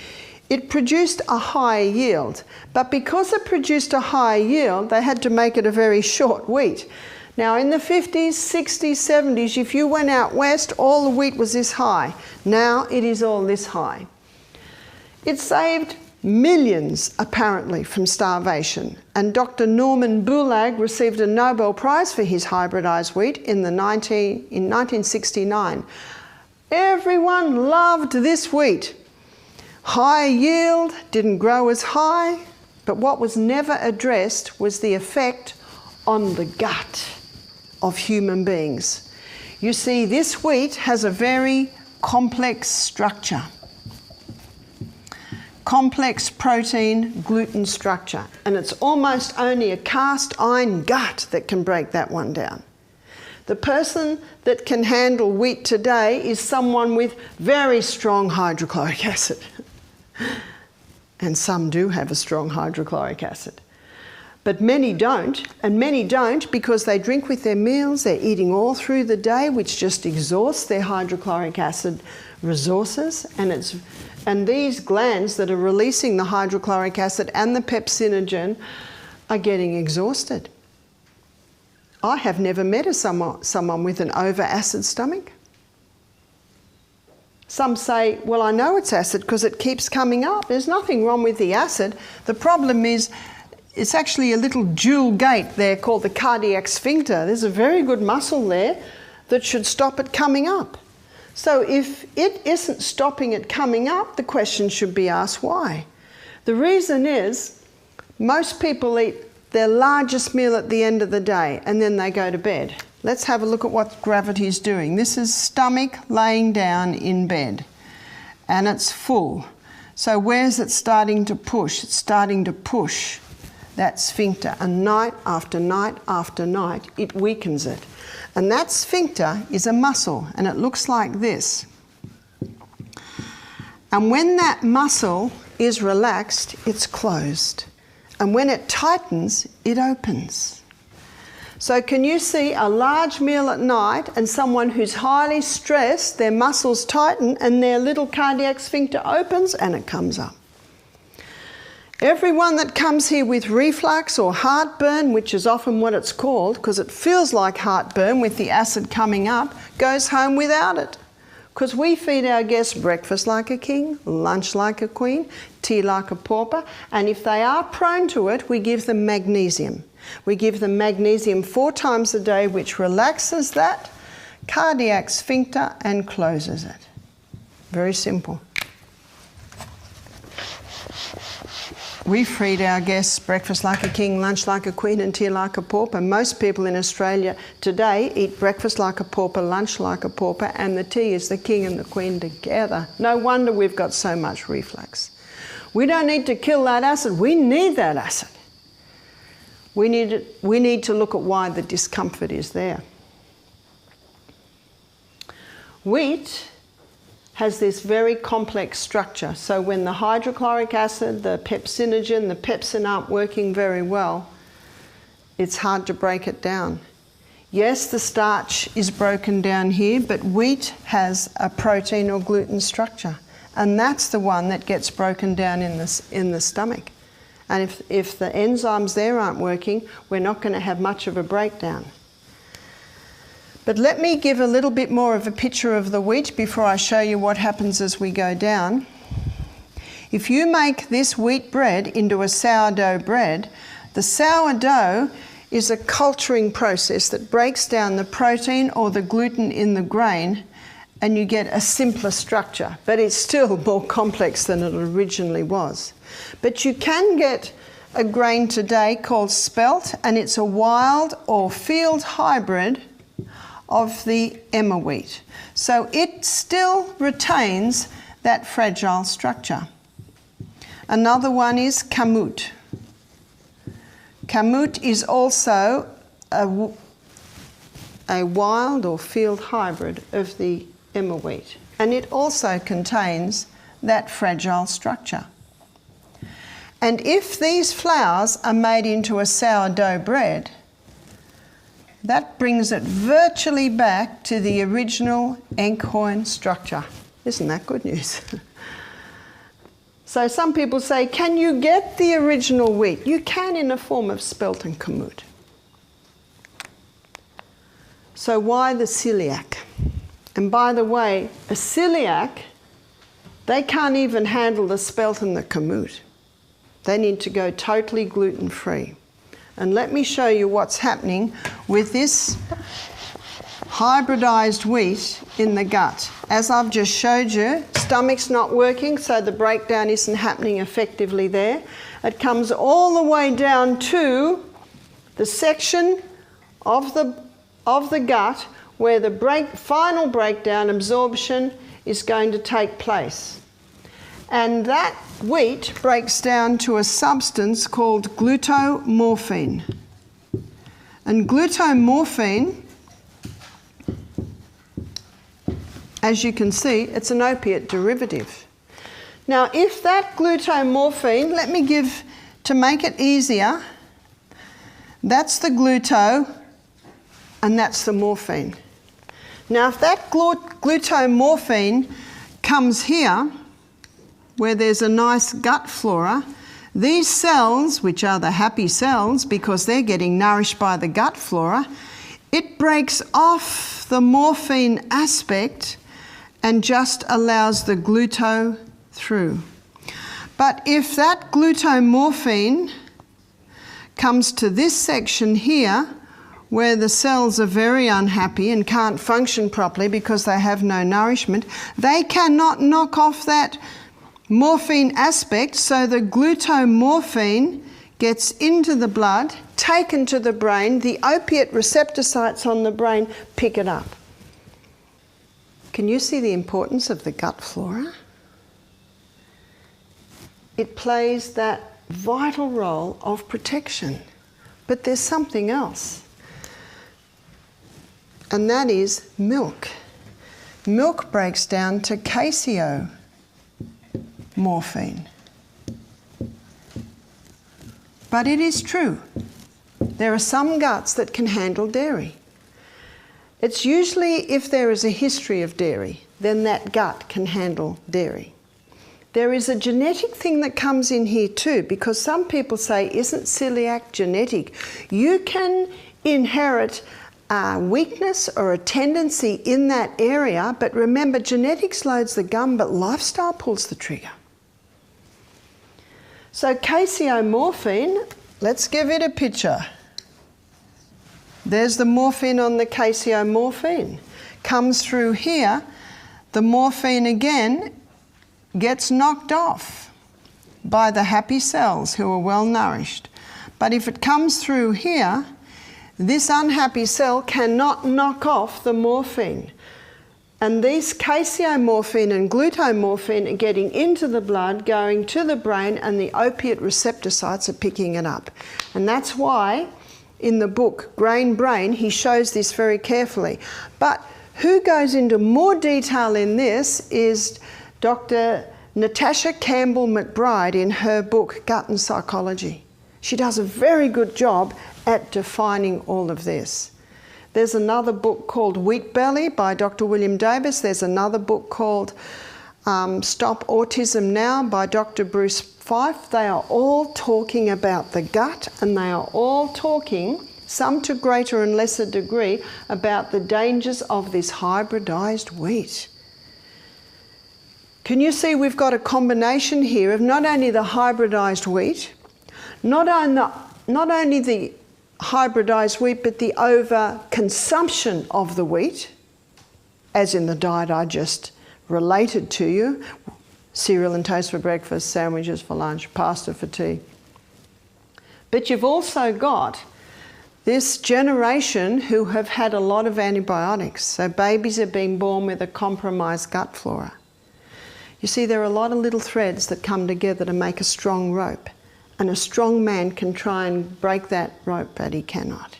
It produced a high yield, but because it produced a high yield, they had to make it a very short wheat. Now in the 50s, 60s, 70s, if you went out west, all the wheat was this high. Now it is all this high. It saved millions apparently from starvation. And Dr. Norman Bulag received a Nobel Prize for his hybridized wheat in 1969. Everyone loved this wheat. High yield, didn't grow as high, but what was never addressed was the effect on the gut of human beings. You see, this wheat has a very complex structure. Complex protein gluten structure, and it's almost only a cast iron gut that can break that one down. The person that can handle wheat today is someone with very strong hydrochloric acid. And some do have a strong hydrochloric acid. But many don't, and many don't because they drink with their meals, they're eating all through the day, which just exhausts their hydrochloric acid resources, and these glands that are releasing the hydrochloric acid and the pepsinogen are getting exhausted. I have never met someone with an over-acid stomach. Some say, well, I know it's acid because it keeps coming up. There's nothing wrong with the acid. The problem is it's actually a little dual gate there called the cardiac sphincter. There's a very good muscle there that should stop it coming up. So if it isn't stopping it coming up, the question should be asked why. The reason is most people eat their largest meal at the end of the day and then they go to bed. Let's have a look at what gravity is doing. This is stomach laying down in bed and it's full. So where's it starting to push? It's starting to push that sphincter, and night after night after night it weakens it. And that sphincter is a muscle and it looks like this. And when that muscle is relaxed, it's closed. And when it tightens, it opens. So can you see a large meal at night and someone who's highly stressed, their muscles tighten and their little cardiac sphincter opens and it comes up. Everyone that comes here with reflux or heartburn, which is often what it's called because it feels like heartburn with the acid coming up, goes home without it. Because we feed our guests breakfast like a king, lunch like a queen, tea like a pauper, and if they are prone to it, we give them magnesium. We give them magnesium 4 times a day, which relaxes that cardiac sphincter and closes it. Very simple. We feed our guests breakfast like a king, lunch like a queen, and tea like a pauper. Most people in Australia today eat breakfast like a pauper, lunch like a pauper, and the tea is the king and the queen together. No wonder we've got so much reflux. We don't need to kill that acid. We need that acid. We need to look at why the discomfort is there. Wheat has this very complex structure. So when the hydrochloric acid, the pepsinogen, the pepsin aren't working very well, it's hard to break it down. Yes, the starch is broken down here, but wheat has a protein or gluten structure, and that's the one that gets broken down in the stomach. And if the enzymes there aren't working, we're not going to have much of a breakdown. But let me give a little bit more of a picture of the wheat before I show you what happens as we go down. If you make this wheat bread into a sourdough bread, the sourdough is a culturing process that breaks down the protein or the gluten in the grain and you get a simpler structure, but it's still more complex than it originally was. But you can get a grain today called spelt, and it's a wild or field hybrid of the emmer wheat. So it still retains that fragile structure. Another one is kamut. Kamut is also a wild or field hybrid of the emmer wheat, and it also contains that fragile structure. And if these flours are made into a sourdough bread, that brings it virtually back to the original Enkhorn structure. Isn't that good news? So some people say, can you get the original wheat? You can in the form of spelt and kamut. So why the celiac? And by the way, a celiac, they can't even handle the spelt and the kamut. They need to go totally gluten-free. And let me show you what's happening with this hybridized wheat in the gut. As I've just showed you, stomach's not working, so the breakdown isn't happening effectively there. It comes all the way down to the section of the gut where the final breakdown, absorption, is going to take place. And that wheat breaks down to a substance called glutamorphine. And glutamorphine, as you can see, it's an opiate derivative. Now, if that glutamorphine, let me give, to make it easier, that's the gluto and that's the morphine. Now, if that glutamorphine comes here, where there's a nice gut flora, these cells, which are the happy cells because they're getting nourished by the gut flora, it breaks off the morphine aspect and just allows the gluto through. But if that glutamorphine comes to this section here, where the cells are very unhappy and can't function properly because they have no nourishment, they cannot knock off that morphine aspect, so the glutamorphine gets into the blood, taken to the brain, the opiate receptor sites on the brain pick it up. Can you see the importance of the gut flora? It plays that vital role of protection. But there's something else, and that is milk. Milk breaks down to caseomorphine. But it is true, there are some guts that can handle dairy. It's usually if there is a history of dairy, then that gut can handle dairy. There is a genetic thing that comes in here too, because some people say, isn't celiac genetic? You can inherit a weakness or a tendency in that area, but remember, genetics loads the gun, but lifestyle pulls the trigger. So caseomorphine, let's give it a picture. There's the morphine on the caseomorphine. Comes through here, the morphine again gets knocked off by the happy cells who are well nourished. But if it comes through here, this unhappy cell cannot knock off the morphine. And these caseomorphine and glutamorphine are getting into the blood, going to the brain, and the opiate receptor sites are picking it up. And that's why in the book Grain Brain he shows this very carefully. But who goes into more detail in this is Dr. Natasha Campbell McBride in her book Gut and Psychology. She does a very good job at defining all of this. There's another book called Wheat Belly by Dr. William Davis. There's another book called Stop Autism Now by Dr. Bruce Fife. They are all talking about the gut, and they are all talking, some to greater and lesser degree, about the dangers of this hybridized wheat. Can you see we've got a combination here of not only the hybridized wheat, not only the hybridized wheat, but the over-consumption of the wheat, as in the diet I just related to you, cereal and toast for breakfast, sandwiches for lunch, pasta for tea. But you've also got this generation who have had a lot of antibiotics, so babies are being born with a compromised gut flora. You see, there are a lot of little threads that come together to make a strong rope. And a strong man can try and break that rope, but he cannot.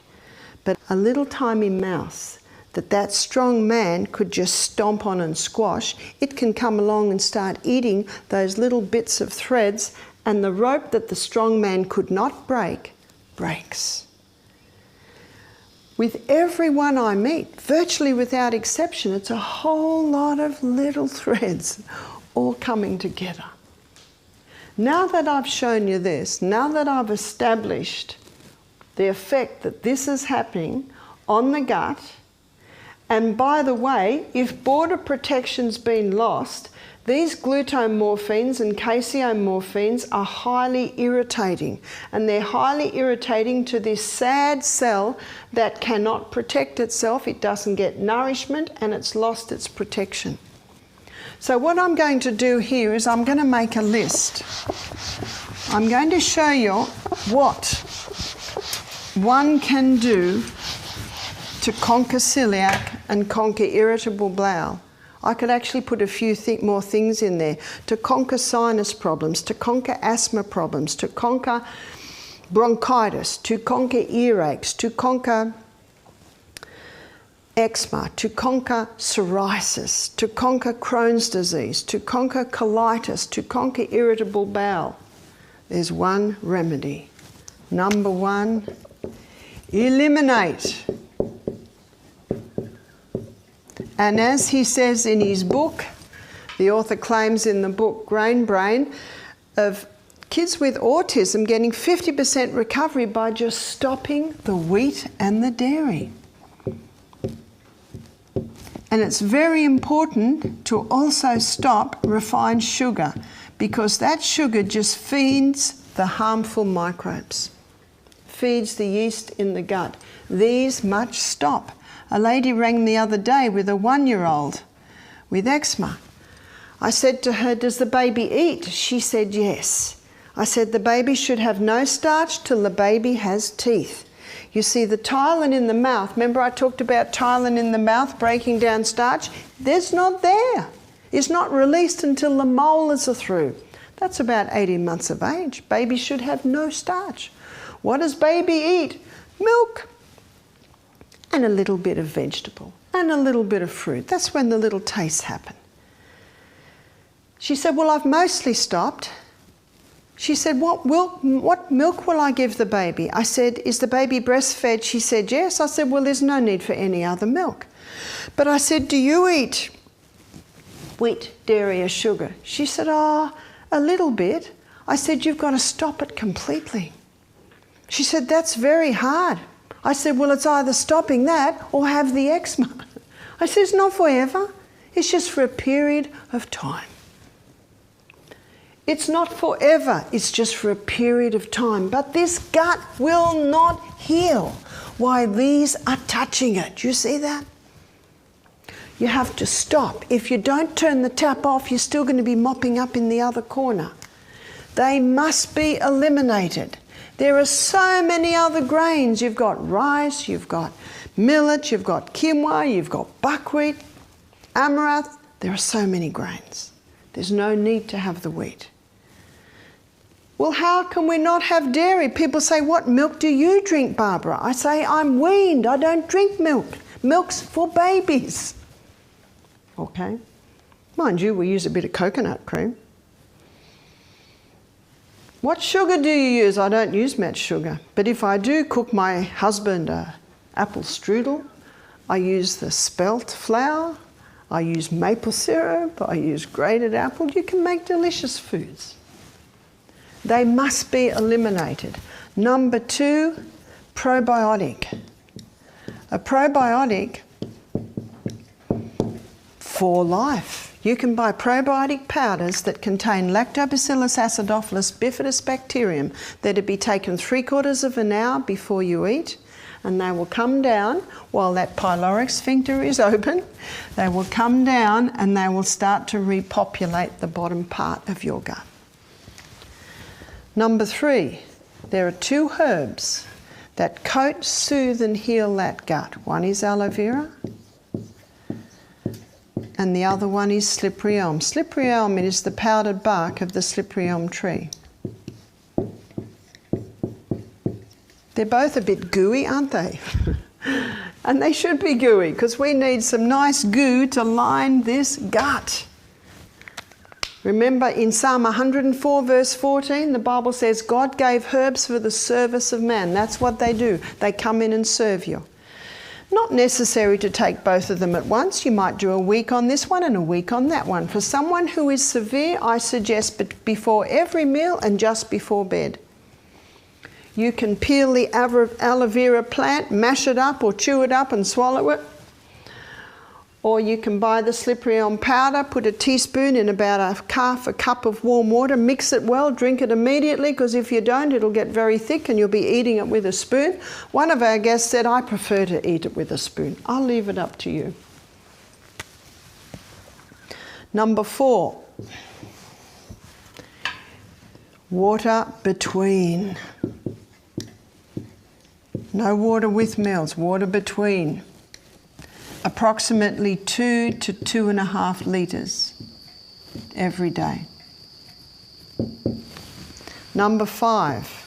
But a little tiny mouse that strong man could just stomp on and squash, it can come along and start eating those little bits of threads, and the rope that the strong man could not break, breaks. With everyone I meet, virtually without exception, it's a whole lot of little threads all coming together. Now that I've shown you this, now that I've established the effect that this is happening on the gut, and by the way, if border protection's been lost, These glutamorphines and caseomorphines are highly irritating, and they're highly irritating to this sad cell that cannot protect itself. It doesn't get nourishment and it's lost its protection. So what I'm going to do here is I'm going to make a list. I'm going to show you what one can do to conquer celiac and conquer irritable bowel. I could actually put a few more things in there. To conquer sinus problems, to conquer asthma problems, to conquer bronchitis, to conquer earaches, to conquer eczema, to conquer psoriasis, to conquer Crohn's disease, to conquer colitis, to conquer irritable bowel. There's one remedy. Number one, eliminate. And as he says in his book, the author claims in the book Grain Brain, of kids with autism getting 50% recovery by just stopping the wheat and the dairy. And it's very important to also stop refined sugar, because that sugar just feeds the harmful microbes, feeds the yeast in the gut. These must stop. A lady rang the other day with a 1-year-old with eczema. I said to her, does the baby eat? She said yes. I said the baby should have no starch till the baby has teeth. You see the ptyalin in the mouth, remember I talked about ptyalin in the mouth breaking down starch? There's not there. It's not released until the molars are through. That's about 18 months of age. Baby should have no starch. What does baby eat? Milk. And a little bit of vegetable, and a little bit of fruit. That's when the little tastes happen. She said, well, I've mostly stopped. She said, what milk will I give the baby? I said, is the baby breastfed? She said, yes. I said, well, there's no need for any other milk. But I said, do you eat wheat, dairy or sugar? She said, oh, a little bit. I said, you've got to stop it completely. She said, that's very hard. I said, well, it's either stopping that or have the eczema. I said, it's not forever. It's just for a period of time. It's not forever. It's just for a period of time. But this gut will not heal while these are touching it. You see that? You have to stop. If you don't turn the tap off, you're still going to be mopping up in the other corner. They must be eliminated. There are so many other grains. You've got rice, you've got millet, you've got quinoa, you've got buckwheat, amaranth. There are so many grains. There's no need to have the wheat. Well, how can we not have dairy? People say, what milk do you drink, Barbara? I say, I'm weaned. I don't drink milk. Milk's for babies. Okay? Mind you, we use a bit of coconut cream. What sugar do you use? I don't use much sugar. But if I do cook my husband an apple strudel, I use the spelt flour, I use maple syrup, I use grated apple. You can make delicious foods. They must be eliminated. Number 2, probiotic. A probiotic for life. You can buy probiotic powders that contain Lactobacillus acidophilus bifidus bacterium that will be taken 3/4 of an hour before you eat, and they will come down while that pyloric sphincter is open. They will come down and they will start to repopulate the bottom part of your gut. Number 3, there are 2 herbs that coat, soothe and heal that gut. One is aloe vera and the other one is slippery elm. Slippery elm is the powdered bark of the slippery elm tree. They're both a bit gooey, aren't they? And they should be gooey because we need some nice goo to line this gut. Remember in Psalm 104 verse 14, the Bible says God gave herbs for the service of man. That's what they do. They come in and serve you. Not necessary to take both of them at once. You might do a week on this one and a week on that one. For someone who is severe, I suggest before every meal and just before bed. You can peel the aloe vera plant, mash it up or chew it up and swallow it. or you can buy the slippery elm powder, put a teaspoon in about half a cup of warm water, mix it well, drink it immediately, because if you don't, it'll get very thick and you'll be eating it with a spoon. One of our guests said, I prefer to eat it with a spoon. I'll leave it up to you. Number 4, water between. No water with meals, water between. Approximately 2 to 2.5 litres every day. Number 5,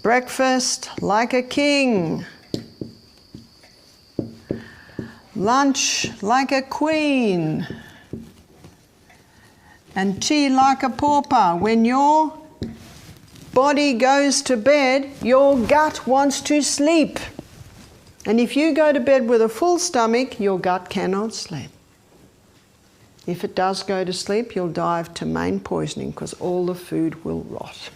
breakfast like a king. Lunch like a queen. And tea like a pauper. When your body goes to bed, your gut wants to sleep. And if you go to bed with a full stomach, your gut cannot sleep. If it does go to sleep, you'll die of main poisoning because all the food will rot.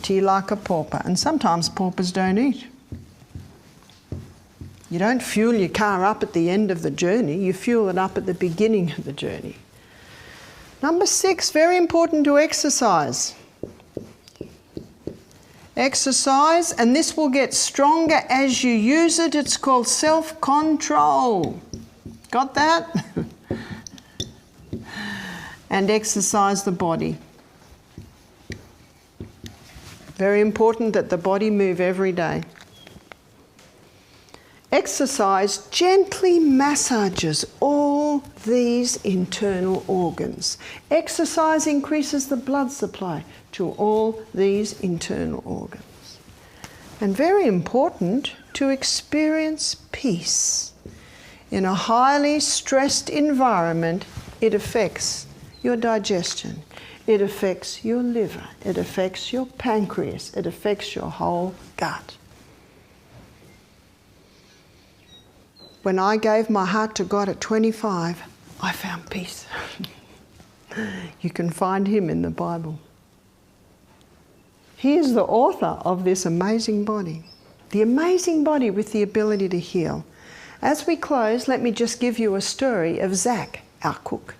Tea like a pauper. And sometimes paupers don't eat. You don't fuel your car up at the end of the journey, you fuel it up at the beginning of the journey. Number 6, very important to exercise. Exercise, and this will get stronger as you use it. It's called self-control. Got that? And exercise the body. Very important that the body move every day. Exercise gently massages all these internal organs. Exercise increases the blood supply to all these internal organs. And very important to experience peace. In a highly stressed environment, it affects your digestion. It affects your liver. It affects your pancreas. It affects your whole gut. When I gave my heart to God at 25, I found peace. You can find him in the Bible. He is the author of this amazing body. The amazing body with the ability to heal. As we close, let me just give you a story of Zach, our cook.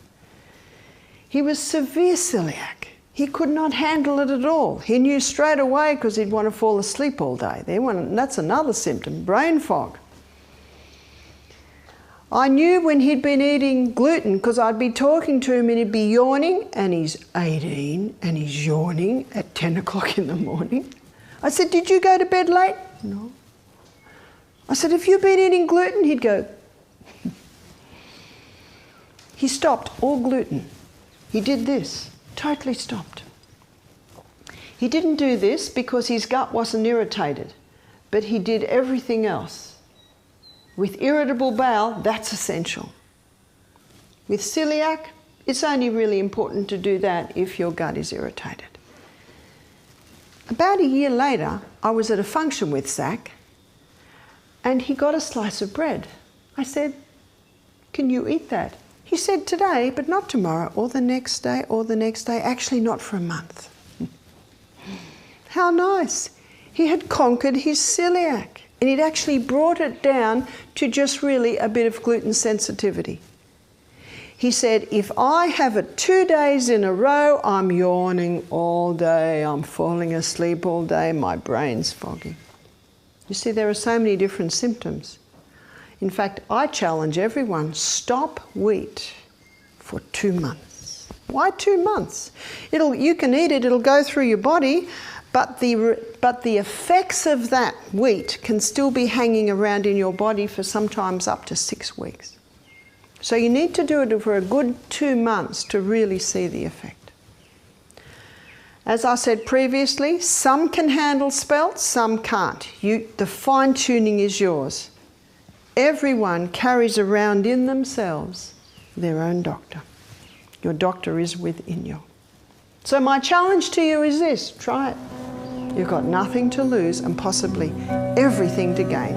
He was severe celiac. He could not handle it at all. He knew straight away because he'd want to fall asleep all day. That's another symptom, brain fog. I knew when he'd been eating gluten because I'd be talking to him and he'd be yawning, and he's 18 and he's yawning at 10 o'clock in the morning. I said, did you go to bed late? No. I said, have you been eating gluten? He'd go. He stopped all gluten. He did this, totally stopped. He didn't do this because his gut wasn't irritated, but he did everything else. With irritable bowel, that's essential. With celiac, it's only really important to do that if your gut is irritated. About a year later, I was at a function with Zach, and he got a slice of bread. I said, can you eat that? He said, today, but not tomorrow, or the next day, or the next day, actually not for a month. How nice. He had conquered his celiac. And he'd actually brought it down to just really a bit of gluten sensitivity. He said, if I have it 2 days in a row, I'm yawning all day, I'm falling asleep all day, my brain's foggy. You see, there are so many different symptoms. In fact, I challenge everyone, stop wheat for 2 months. Why 2 months? You can eat it, it'll go through your body, but the effects of that wheat can still be hanging around in your body for sometimes up to 6 weeks. So you need to do it for a good 2 months to really see the effect. As I said previously, some can handle spelt, some can't. The fine-tuning is yours. Everyone carries around in themselves their own doctor. Your doctor is within you. So my challenge to you is this, try it. You've got nothing to lose and possibly everything to gain.